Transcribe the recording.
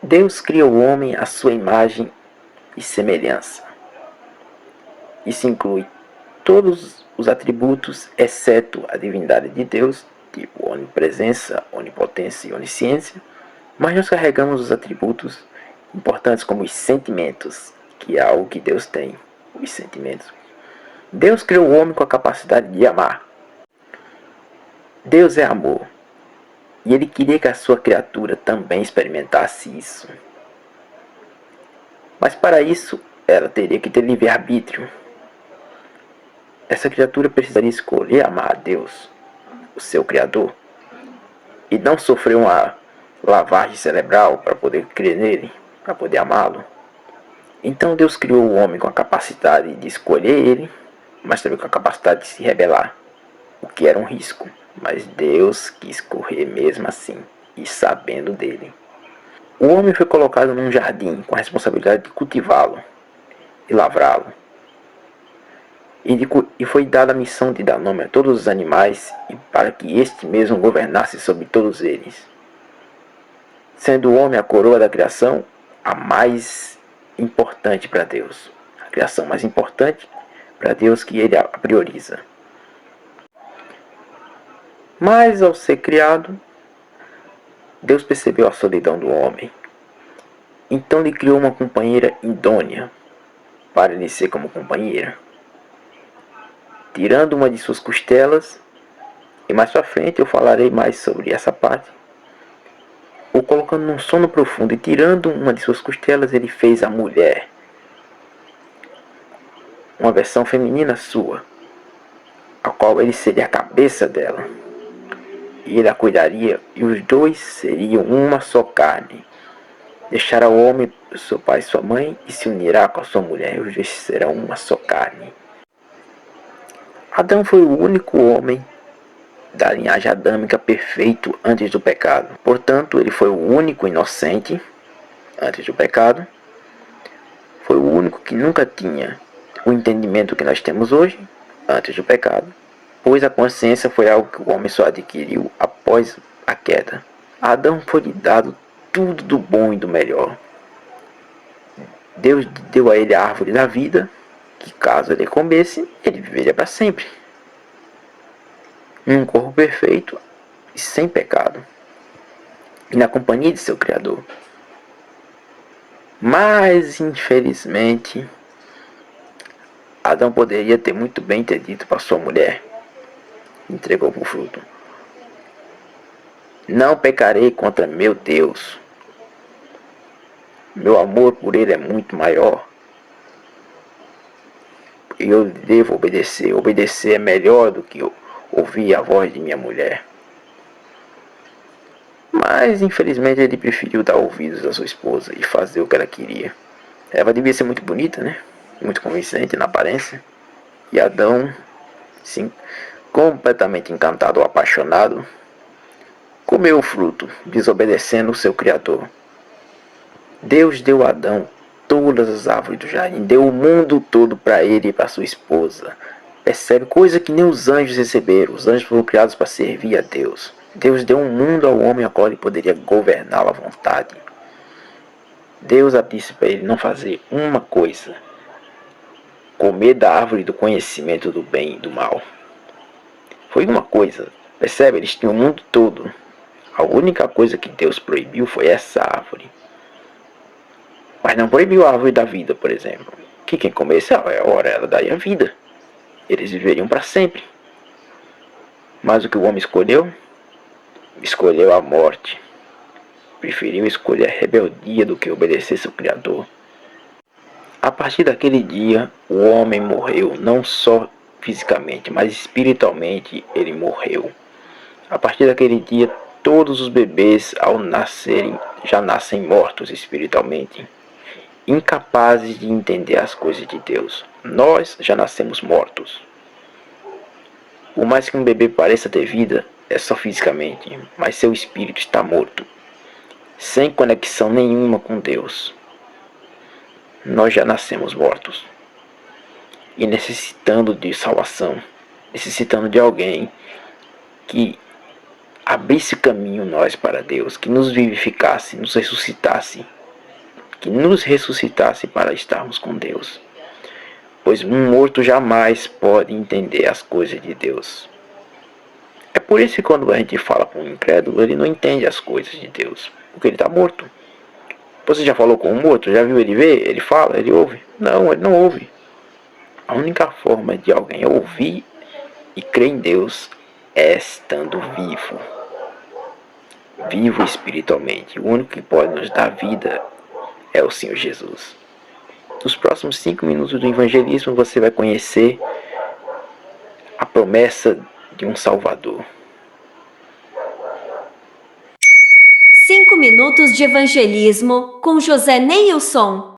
Deus criou o homem à sua imagem e semelhança. Isso inclui todos os atributos, exceto a divindade de Deus, tipo onipresença, onipotência e onisciência, mas nós carregamos os atributos importantes como os sentimentos, que é algo que Deus tem, os sentimentos. Deus criou o homem com a capacidade de amar. Deus é amor, e Ele queria que a sua criatura também experimentasse isso. Mas para isso, ela teria que ter livre-arbítrio. Essa criatura precisaria escolher amar a Deus, o seu Criador, e não sofrer uma lavagem cerebral para poder crer nele, para poder amá-lo. Então Deus criou o homem com a capacidade de escolher ele, mas também com a capacidade de se rebelar, o que era um risco. Mas Deus quis correr mesmo assim, e sabendo dele. O homem foi colocado num jardim com a responsabilidade de cultivá-lo e lavrá-lo. E foi dada a missão de dar nome a todos os animais e para que este mesmo governasse sobre todos eles. Sendo o homem a coroa da criação, a mais importante para Deus. A criação mais importante para Deus que ele a prioriza. Mas ao ser criado, Deus percebeu a solidão do homem. Então lhe criou uma companheira idônea para ele ser como companheira. Tirando uma de suas costelas, e mais pra frente eu falarei mais sobre essa parte, o colocando num sono profundo e tirando uma de suas costelas, ele fez a mulher, uma versão feminina sua, a qual ele seria a cabeça dela, e ele a cuidaria, e os dois seriam uma só carne. Deixará o homem seu pai e sua mãe e se unirá com a sua mulher, e os dois serão uma só carne. Adão foi o único homem da linhagem adâmica perfeito antes do pecado. Portanto, ele foi o único inocente antes do pecado. Foi o único que nunca tinha o entendimento que nós temos hoje, antes do pecado, pois a consciência foi algo que o homem só adquiriu após a queda. A Adão foi-lhe dado tudo do bom e do melhor. Deus deu a ele a árvore da vida, que caso ele comesse, ele viveria para sempre. Em um corpo perfeito e sem pecado, e na companhia de seu Criador. Mas, infelizmente, Adão poderia ter muito bem ter dito para sua mulher, entregou o fruto: não pecarei contra meu Deus. Meu amor por ele é muito maior. E eu devo obedecer. Obedecer é melhor do que ouvir a voz de minha mulher. Mas, infelizmente, ele preferiu dar ouvidos à sua esposa e fazer o que ela queria. Ela devia ser muito bonita, né? Muito convincente na aparência. E Adão, sim, completamente encantado ou apaixonado, comeu o fruto, desobedecendo o seu Criador. Deus deu a Adão todas as árvores do jardim, deu o mundo todo para ele e para sua esposa. Percebe? Coisa que nem os anjos receberam. Os anjos foram criados para servir a Deus. Deus deu um mundo ao homem a qual ele poderia governá-lo à vontade. Deus disse para ele não fazer uma coisa: comer da árvore do conhecimento do bem e do mal. Foi uma coisa. Percebe? Eles tinham o mundo todo. A única coisa que Deus proibiu foi essa árvore. Mas não proibiu a árvore da vida, por exemplo. Que quem comesse a hora ela daria vida. Eles viveriam para sempre. Mas o que o homem escolheu? Escolheu a morte. Preferiu escolher a rebeldia do que obedecer seu Criador. A partir daquele dia, o homem morreu, não só fisicamente, mas espiritualmente ele morreu. A partir daquele dia, todos os bebês, ao nascerem, já nascem mortos espiritualmente, incapazes de entender as coisas de Deus. Nós já nascemos mortos. Por mais que um bebê pareça ter vida, é só fisicamente, mas seu espírito está morto, sem conexão nenhuma com Deus. Nós já nascemos mortos e necessitando de salvação, necessitando de alguém que abrisse caminho nós para Deus, que nos vivificasse, nos ressuscitasse, que nos ressuscitasse para estarmos com Deus. Pois um morto jamais pode entender as coisas de Deus. É por isso que quando a gente fala com um incrédulo, ele não entende as coisas de Deus, porque ele está morto. Você já falou com um morto? Já viu ele ver? Ele fala? Ele ouve? Não, ele não ouve. A única forma de alguém ouvir e crer em Deus é estando vivo. Vivo espiritualmente. O único que pode nos dar vida é o Senhor Jesus. Nos próximos 5 minutos do evangelismo você vai conhecer a promessa de um Salvador. 5 minutos de evangelismo com José Neilson.